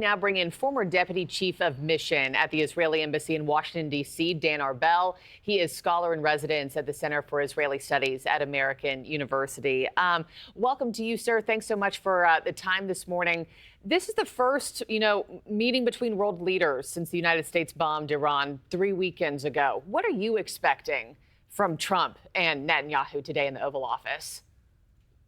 Now bring in former Deputy Chief of Mission at the Israeli Embassy in Washington, D.C., Dan Arbel. He is scholar in residence at the Center for Israeli Studies at American University. Welcome to you, sir. Thanks so much for the time this morning. This is the first, meeting between world leaders since the United States bombed Iran 3 weekends ago. What are you expecting from Trump and Netanyahu today in the Oval Office?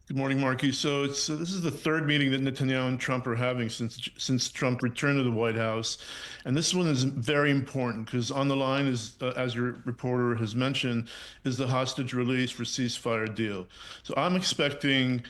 Good morning, Marky. So this is the third meeting that Netanyahu and Trump are having since Trump returned to the White House, and this one is very important because on the line is, as your reporter has mentioned, is the hostage release for ceasefire deal. So I'm expecting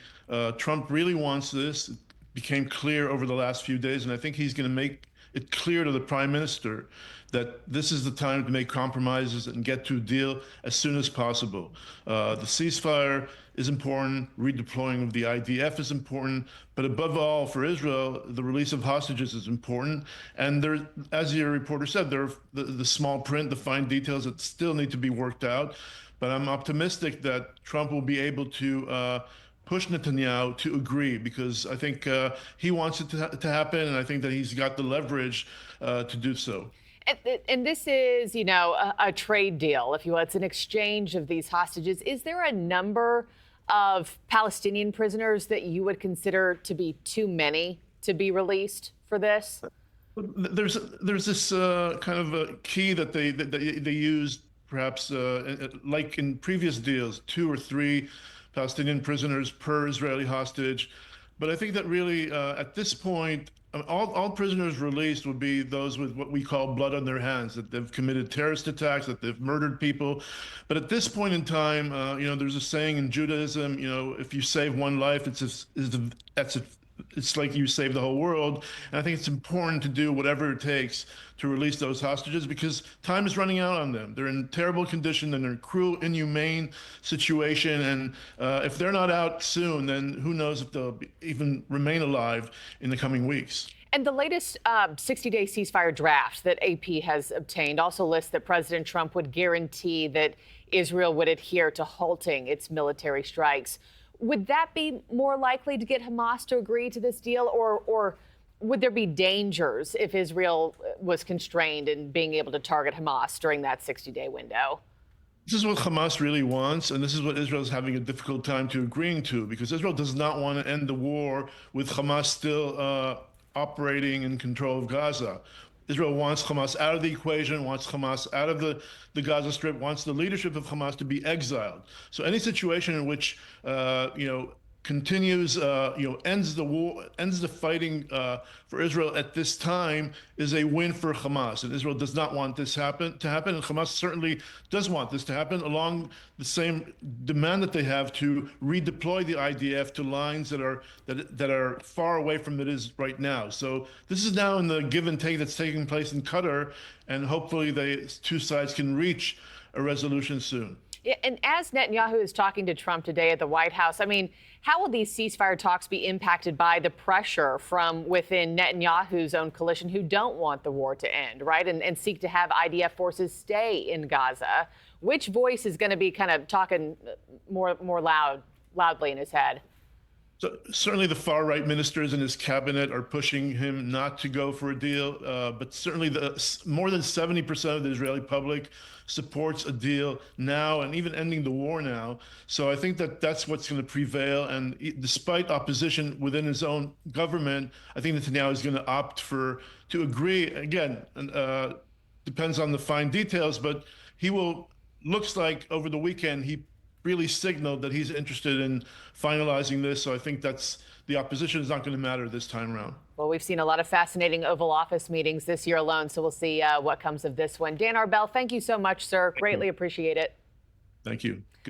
Trump really wants this. It became clear over the last few days, and I think he's going to make it clear to the prime minister that this is the time to make compromises and get to a deal as soon as possible. The ceasefire is important, redeploying of the IDF is important, but above all, for Israel, the release of hostages is important. And there, as your reporter said, there are the small print, the fine details that still need to be worked out. But I'm optimistic that Trump will be able to push Netanyahu to agree, because I think he wants it to happen, and I think that he's got the leverage to do so. And this is, a trade deal, if you will. It's an exchange of these hostages. Is there a number of Palestinian prisoners that you would consider to be too many to be released for this? There's this kind of a key that they used, perhaps like in previous deals, 2 or 3 Palestinian prisoners per Israeli hostage. But I think that really, at this point, all prisoners released would be those with what we call blood on their hands, that they've committed terrorist attacks, that they've murdered people. But at this point in time, there's a saying in Judaism, if you save one life, it's like you save the whole world. And I think it's important to do whatever it takes to release those hostages, because time is running out on them. They're in terrible condition and they're in cruel, inhumane situation. And if they're not out soon, then who knows if they'll even remain alive in the coming weeks. And the latest 60-day ceasefire draft that AP has obtained also lists that President Trump would guarantee that Israel would adhere to halting its military strikes. Would that be more likely to get Hamas to agree to this deal, or would there be dangers if Israel was constrained in being able to target Hamas during that 60-day window? This is what Hamas really wants, and this is what Israel is having a difficult time to agreeing to, because Israel does not want to end the war with Hamas still operating in control of Gaza. Israel wants Hamas out of the equation, wants Hamas out of the Gaza Strip, wants the leadership of Hamas to be exiled. So any situation in which, continues, ends the war, ends the fighting for Israel at this time is a win for Hamas. And Israel does not want this to happen. And Hamas certainly does want this to happen, along the same demand that they have to redeploy the IDF to lines that are far away from it is right now. So this is now in the give and take that's taking place in Qatar, and hopefully the two sides can reach a resolution soon. Yeah, and as Netanyahu is talking to Trump today at the White House, how will these ceasefire talks be impacted by the pressure from within Netanyahu's own coalition, who don't want the war to end, right, and seek to have IDF forces stay in Gaza? Which voice is going to be kind of talking more loudly in his head? So certainly the far-right ministers in his cabinet are pushing him not to go for a deal, but certainly more than 70% of the Israeli public supports a deal now and even ending the war now. So I think that that's what's going to prevail. And despite opposition within his own government, I think Netanyahu is going to opt to agree. Again, depends on the fine details, but looks like over the weekend, he really signaled that he's interested in finalizing this. So I think the opposition is not going to matter this time around. Well, we've seen a lot of fascinating Oval Office meetings this year alone, so we'll see what comes of this one. Dan Arbel, thank you so much, sir. Greatly appreciate it. Thank you.